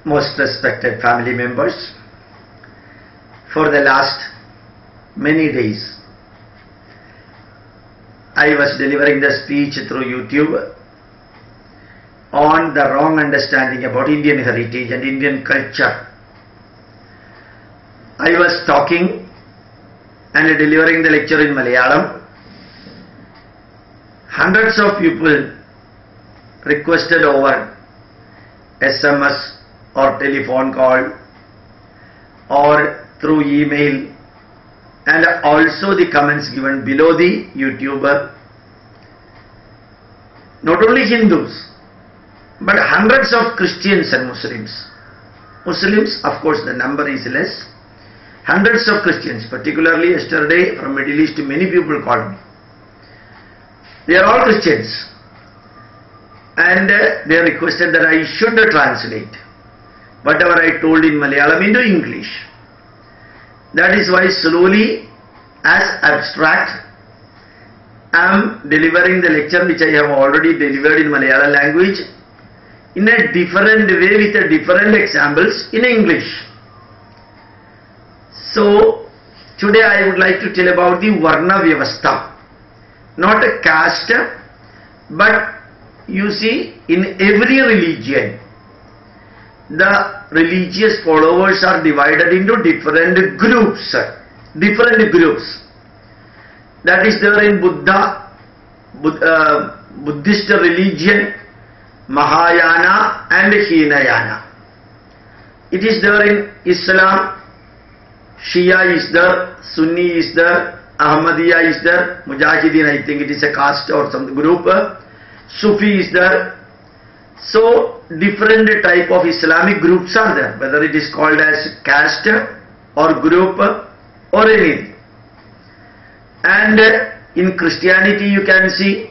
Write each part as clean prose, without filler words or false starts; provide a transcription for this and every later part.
Most respected family members, for the last many days I was delivering the speech through YouTube on the wrong understanding about Indian heritage and Indian culture. I was talking and delivering the lecture in Malayalam. Hundreds of people requested over SMS or telephone call or through email, and also the comments given below the YouTube. Not only Hindus, but hundreds of Christians and Muslims. Muslims, of course, the number is less. Hundreds of Christians, particularly yesterday from Middle East, many people called me. They are all Christians, and they requested that I should translate whatever I told in Malayalam into English. That is why slowly, as abstract, I am delivering the lecture which I have already delivered in Malayalam language in a different way with a different examples in English. So today I would like to tell about the Varna Vyavastha, not a caste, but you see, in every religion the religious followers are divided into different groups. That is there in Buddhist religion, Mahayana and Hinayana. It is there in Islam, Shia is there, Sunni is there, Ahammadeeya is there, Mujahideen, I think it is a caste or some group, Sufi is there. So different type of Islamic groups are there, whether it is called as caste or group or anything. And in Christianity you can see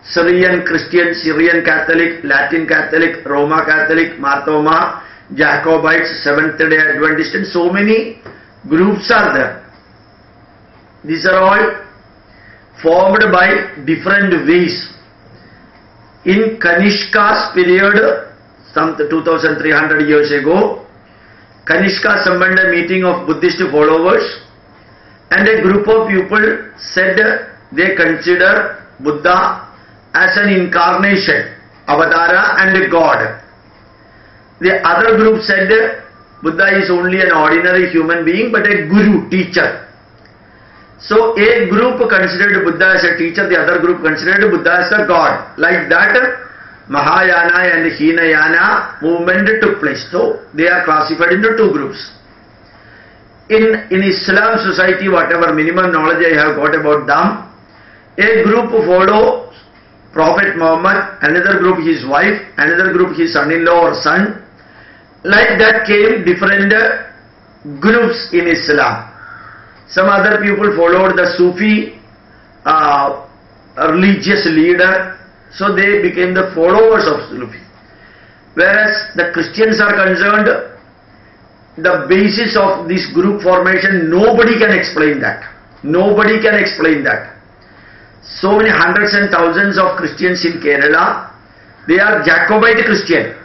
Syrian Christian, Syrian Catholic, Latin Catholic, Roma Catholic, Marthoma, Jacobites, Seventh-day Adventist, and so many groups are there. These are all formed by different ways. In Kanishka's period, some 2300 years ago, Kanishka summoned a meeting of Buddhist followers, and a group of people said they consider Buddha as an incarnation, avatara and a god. The other group said Buddha is only an ordinary human being but a guru, teacher. So a group considered Buddha as a teacher, the other group considered Buddha as a god. Like that, Mahayana and Hinayana movement took place. So they are classified into two groups. In Islam society, whatever minimum knowledge I have got about them, a group follow Prophet Muhammad, another group his wife, another group his son-in-law or son. Like that came different groups in Islam. Some other people followed the Sufi religious leader, so they became the followers of Sufi. Whereas the Christians are concerned, the basis of this group formation, nobody can explain that. Nobody can explain that. So many hundreds and thousands of Christians in Kerala, they are Jacobite Christian.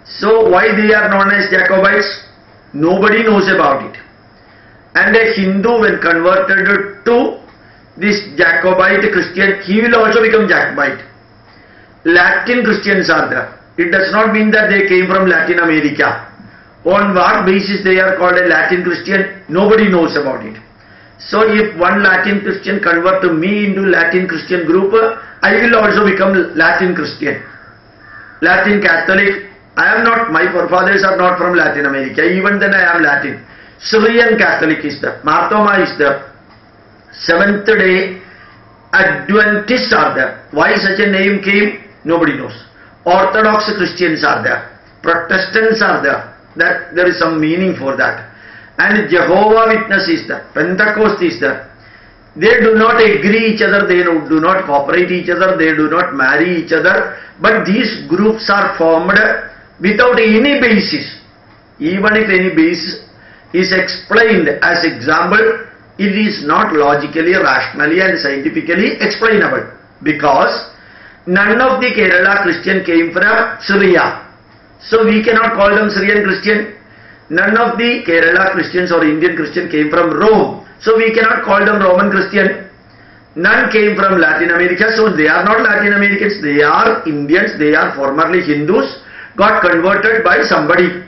So why they are known as Jacobites? Nobody knows about it. And a Hindu, when converted to this Jacobite Christian, he will also become Jacobite. Latin Christians are there. It does not mean that they came from Latin America. On what basis they are called a Latin Christian, nobody knows about it. So if one Latin Christian convert to me into Latin Christian group, I will also become Latin Christian. Latin Catholic, I am not, my forefathers are not from Latin America, even then I am Latin. Syrian Catholic is there, Marthoma is there, Seventh-day Adventists are there. Why such a name came? Nobody knows. Orthodox Christians are there, Protestants are there, that there is some meaning for that. And Jehovah Witness is there, Pentecost is there. They do not agree each other, they do not cooperate each other, they do not marry each other, but these groups are formed without any basis. Even if any basis is explained as example, it is not logically, rationally and scientifically explainable, because none of the Kerala Christian came from Syria. So we cannot call them Syrian Christian. None of the Kerala Christians or Indian Christian came from Rome. So we cannot call them Roman Christian. None came from Latin America. So they are not Latin Americans. They are Indians. They are formerly Hindus. Got converted by somebody.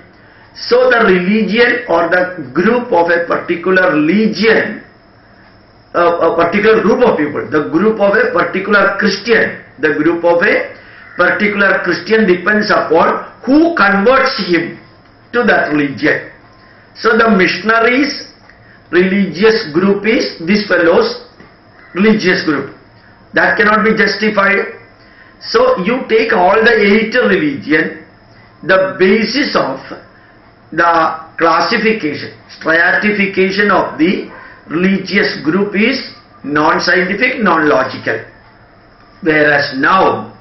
So the religion or the group of a particular religion, a particular group of people, the group of a particular Christian, the group of a particular Christian depends upon who converts him to that religion. So the missionaries religious group is this fellow's religious group. That cannot be justified. So you take all the 8 religion, the basis of the classification, stratification of the religious group is non-scientific, non-logical. Whereas now,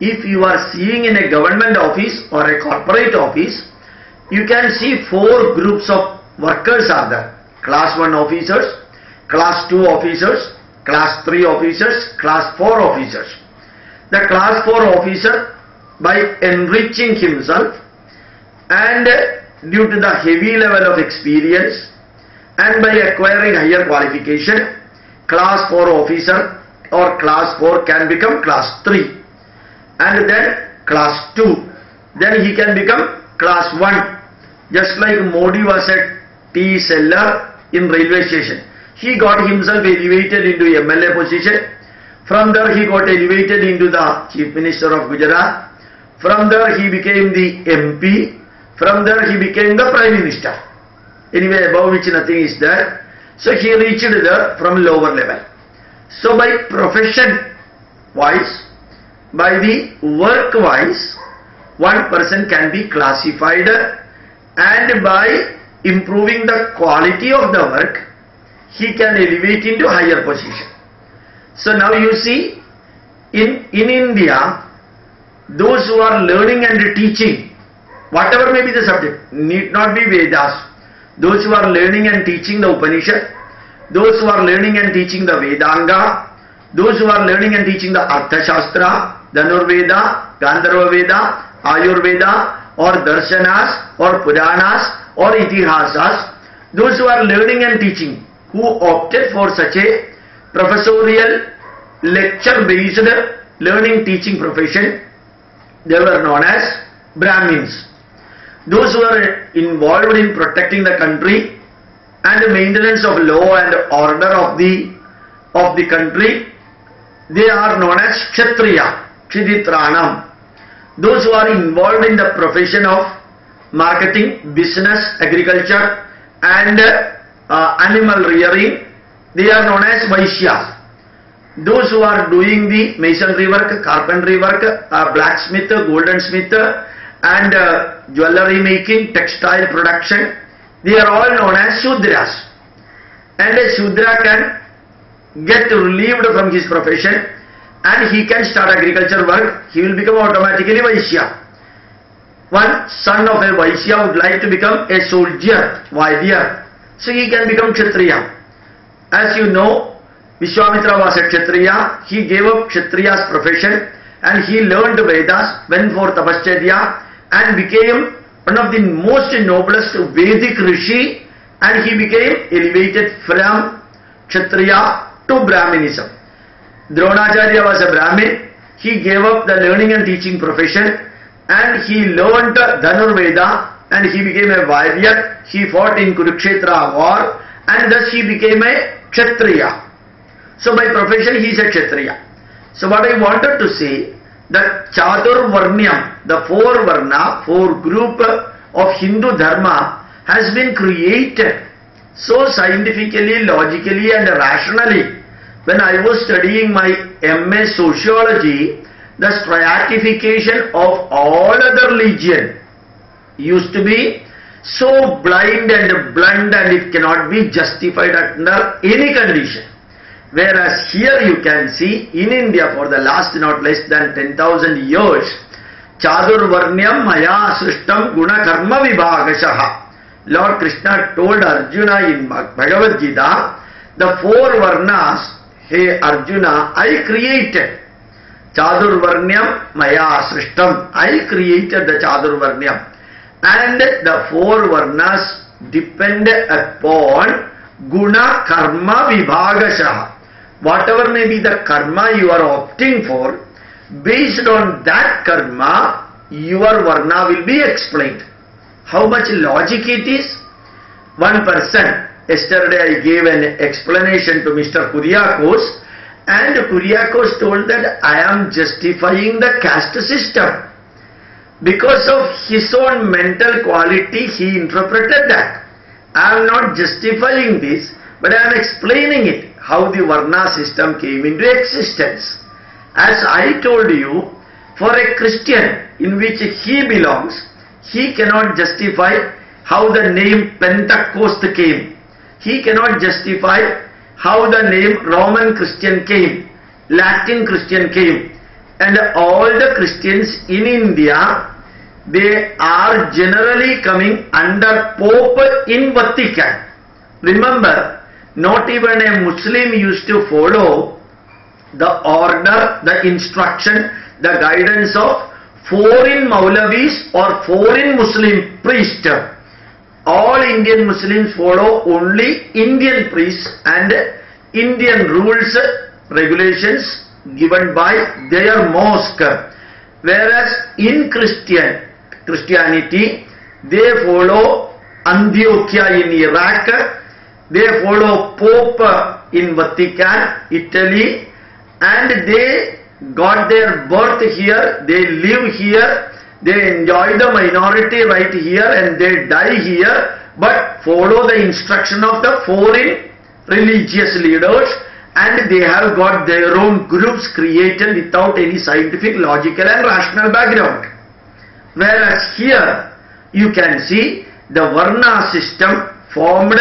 if you are seeing in a government office or a corporate office, you can see 4 groups of workers are there. Class 1 officers, class 2 officers, class 3 officers, class 4 officers. The class 4 officer, by enriching himself and due to the heavy level of experience and by acquiring higher qualification, class 4 officer or class 4 can become class 3 and then class 2. Then he can become class 1. Just like Modi was a tea seller in railway station. He got himself elevated into MLA position. From there he got elevated into the Chief Minister of Gujarat. From there he became the MP. From there he became the Prime Minister. Anyway, above which nothing is there. So he reached there from lower level. So by profession wise, by the work wise, one person can be classified, and by improving the quality of the work, he can elevate into higher position. So now you see, in India, those who are learning and teaching, whatever may be the subject, need not be Vedas. Those who are learning and teaching the Upanishad, those who are learning and teaching the Vedanga, those who are learning and teaching the Arthashastra, Dhanurveda, Gandharva Veda, Ayurveda, or Darshanas, or Puranas, or Itihasas, those who are learning and teaching, who opted for such a professorial, lecture-based learning teaching profession, they were known as Brahmins. Those who are involved in protecting the country and the maintenance of law and order of the country, they are known as Kshatriya, Kshiditranam. Those who are involved in the profession of marketing, business, agriculture and animal rearing, they are known as Vaishyas. Those who are doing the masonry work, carpentry work, blacksmith, goldensmith and jewelry making, textile production, they are all known as Shudras. And a Shudra can get relieved from his profession and he can start agriculture work. He will become automatically Vaishya. One son of a Vaishya would like to become a soldier, Vaidya, so he can become Kshatriya. As you know, Vishwamitra was a Kshatriya. He gave up Kshatriya's profession and he learned Vedas, went for Tapascharya and became one of the most noblest Vedic Rishi, and he became elevated from Kshatriya to Brahminism. Dronacharya was a Brahmin. He gave up the learning and teaching profession and he learned Dhanurveda and he became a Vaidya. He fought in Kurukshetra war and thus he became a Kshatriya. So by profession he is a Kshatriya. So what I wanted to say, that Chaturvarnyam, the 4 Varna, 4 group of Hindu Dharma has been created so scientifically, logically and rationally. When I was studying my MA Sociology, the stratification of all other religion used to be so blind and blunt and it cannot be justified under any condition. Whereas here you can see in India for the last not less than 10,000 years, Chadurvarnyam Maya Srishtam Guna Karma Vibhagashaha. Lord Krishna told Arjuna in Bhagavad Gita, the 4 Varnas, hey Arjuna, I created. Chadurvarnyam maya srishtam. I created the Chadurvarnyam. And the four varnas depend upon guna karma vibhagashaha. Whatever may be the karma you are opting for, based on that karma, your varna will be explained. How much logic it is? One person, yesterday I gave an explanation to Mr. Kuriakos, and Kuriakos told that I am justifying the caste system. Because of his own mental quality, he interpreted that. I am not justifying this, but I am explaining it, how the Varna system came into existence. As I told you, for a Christian in which he belongs, he cannot justify how the name Pentecost came. He cannot justify how the name Roman Christian came, Latin Christian came. And all the Christians in India, they are generally coming under Pope in Vatican. Remember, not even a Muslim used to follow the order, the instruction, the guidance of foreign Maulavis or foreign Muslim priests. All Indian Muslims follow only Indian priests and Indian rules, regulations given by their mosque. Whereas in Christianity, they follow Antiochia in Iraq, they follow Pope in Vatican, Italy, and they got their birth here, they live here, they enjoy the minority right here and they die here, but follow the instruction of the foreign religious leaders, and they have got their own groups created without any scientific, logical and rational background. Whereas here you can see the Varna system formed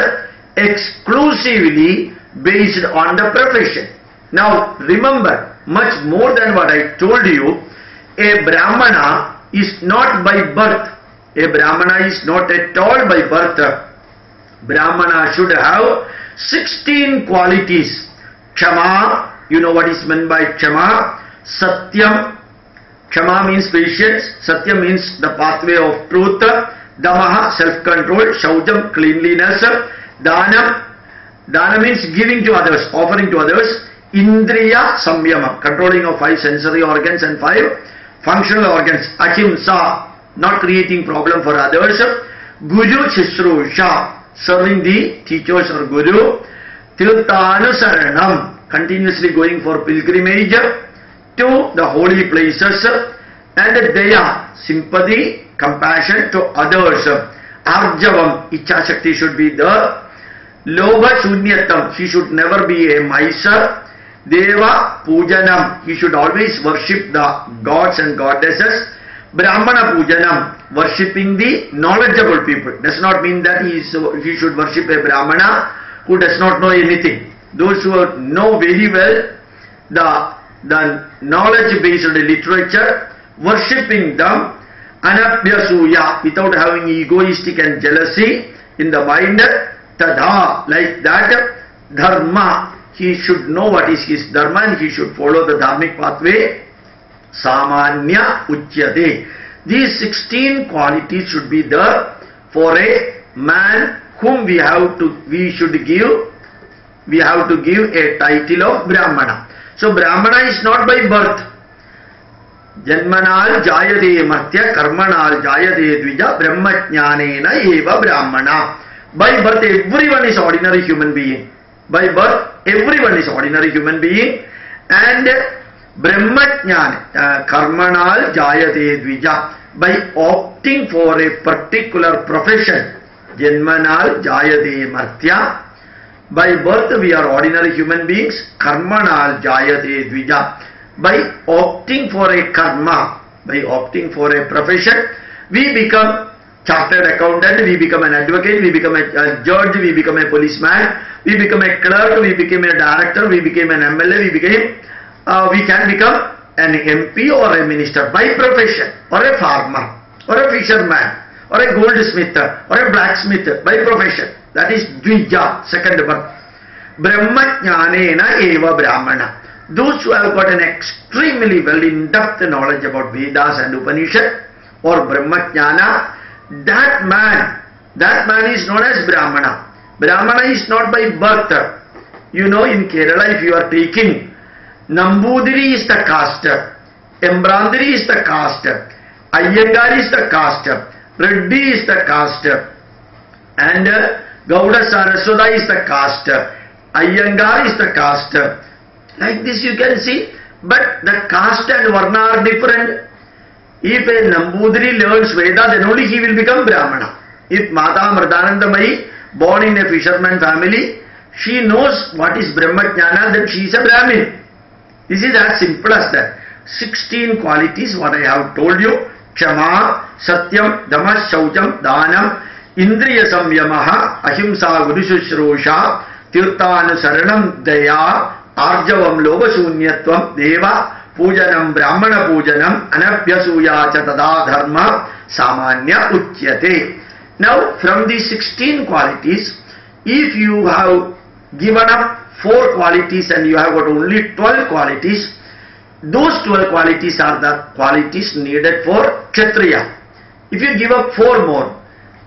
exclusively based on the profession. Now remember, much more than what I told you, a Brahmana is not by birth. A Brahmana is not at all by birth. Brahmana should have 16 qualities. Kshama, you know what is meant by Kshama. Satyam, Kshama means patience. Satyam means the pathway of truth. Damaha, self-control. Shaujam, cleanliness. Dhanam, Dana means giving to others, offering to others. Indriya samyama, controlling of 5 sensory organs and 5 functional organs. Ahimsa, not creating problem for others. Guru Shishrusha, serving the teachers or Guru. Tirthanusaranam, continuously going for pilgrimage to the holy places. And Daya, sympathy, compassion to others. Arjavam, Icha Shakti should be there. Lobha Shunyatam, he should never be a miser. Deva Pujanam, he should always worship the gods and goddesses. Brahmana Pujanam, worshipping the knowledgeable people. Does not mean that he should worship a Brahmana who does not know anything. Those who know very well the knowledge-based literature, worshipping them. Anabhyasuya, without having egoistic and jealousy in the mind. Tadha, like that. Dharma, he should know what is his dharma and he should follow the dharmic pathway. Samanya Uchyate. These 16 qualities should be there for a man whom we have to give a title of Brahmana. So Brahmana is not by birth. Janmanal jayade martya karmanal jayade dvija brahmajnanena eva brahmana. By birth everyone is ordinary human being. By birth everyone is ordinary human being. And brahmajnana karmanal jayade dvija. By opting for a particular profession. Janmanal jayade martya. By birth we are ordinary human beings. Karmanal jayade dvija. By opting for a karma, by opting for a profession, we become chartered accountant, we become an advocate, we become a judge, we become a policeman, we become a clerk, we became a director, we became an MLA, we can become an MP or a minister by profession, or a farmer, or a fisherman, or a goldsmith, or a blacksmith by profession. That is dvija, second birth. Brahmajnanena eva brahmana. those who have got an extremely well in-depth knowledge about Vedas and Upanishad or Brahmajnana, that man is known as Brahmana. Brahmana is not by birth. You know, in Kerala, if you are taking, Nambudiri is the caste, Embrandiri is the caste, Ayyangar is the caste, Reddy is the caste, and Gauda Saraswata is the caste, Ayyangar is the caste. Like this you can see, but the caste and Varna are different. If a Nambudiri learns Veda, then only he will become Brahmana. If Mata Mridanandamayi, born in a fisherman family, she knows what is Brahmajnana, then she is a Brahmin. This is as simple as that. 16 qualities what I have told you. Kshama, Satyam, Dhamma, Shaucham, Dhanam, Indriya Samyamaha, Ahimsa, Gurushushroosha, Tirthanusaranam, Daya, Arjavam, Lobashunyatvam, Deva, Pujanam, Brahmana Pujanam, Anapyasuya Chatada Dharma, Samanya Uchyate. Now, from these 16 qualities, if you have given up 4 qualities and you have got only 12 qualities, those 12 qualities are the qualities needed for Kshatriya. If you give up 4 more,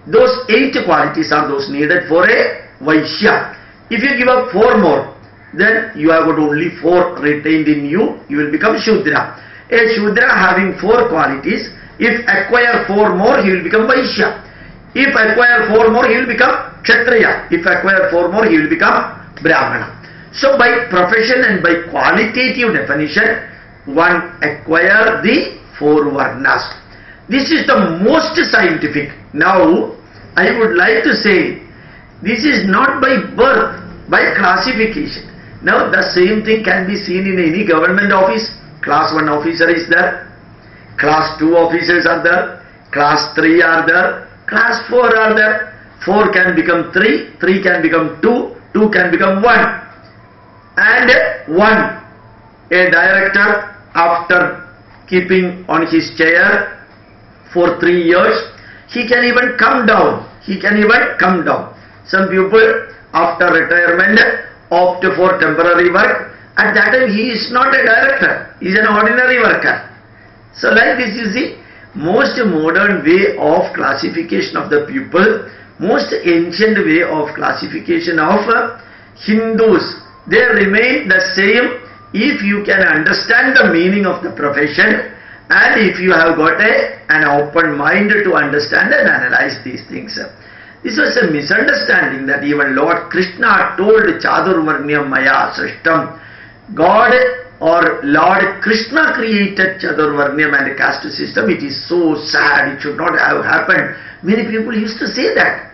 those 8 qualities are those needed for a Vaishya. If you give up 4 more, then you have got only 4 retained in you, you will become Shudra. A Shudra having 4 qualities, if acquire 4 more, he will become Vaishya. If acquire 4 more, he will become Kshatriya. If acquire 4 more, he will become Brahmana. So by profession and by qualitative definition, one acquire the 4 Varnas. This is the most scientific. Now, I would like to say, this is not by birth, by classification. Now, the same thing can be seen in any government office. Class 1 officer is there, Class 2 officers are there, Class 3 are there, Class 4 are there. 4 can become 3, 3 can become 2, 2 can become 1. And 1, a director, after keeping on his chair for 3 years, he can even come down. Some people after retirement opt for temporary work. At that time he is not a director, he is an ordinary worker. So like this you see, most modern way of classification of the people, most ancient way of classification of Hindus, they remain the same if you can understand the meaning of the profession and if you have got an open mind to understand and analyze these things. This was a misunderstanding that even Lord Krishna told Chadurvarnyam Maya Srishtam. God or Lord Krishna created Chadurvarnyam and caste system. It is so sad, it should not have happened. Many people used to say that.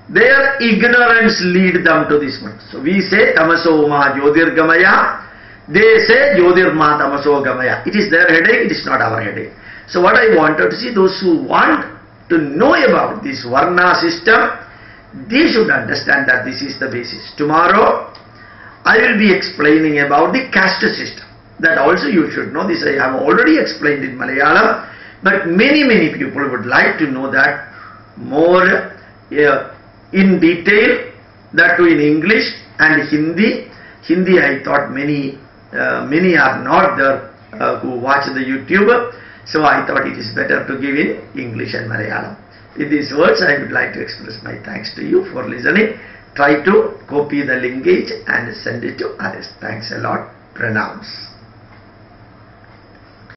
Their ignorance lead them to this one. So we say Tamaso Ma Jyotirgamaya. They say Jyotirma Tamaso Gamaya. It is their headache, it is not our headache. So what I wanted to see, those who want to know about this Varna system, they should understand that this is the basis. Tomorrow I will be explaining about the caste system. That also you should know. This I have already explained in Malayalam, but many people would like to know that more in detail, that too in English and Hindi. Hindi I thought many are not there who watch the YouTube, so I thought it is better to give in English and Malayalam. With these words I would like to express my thanks to you for listening. Try to copy the linkage and send it to others. Thanks a lot. Pranams.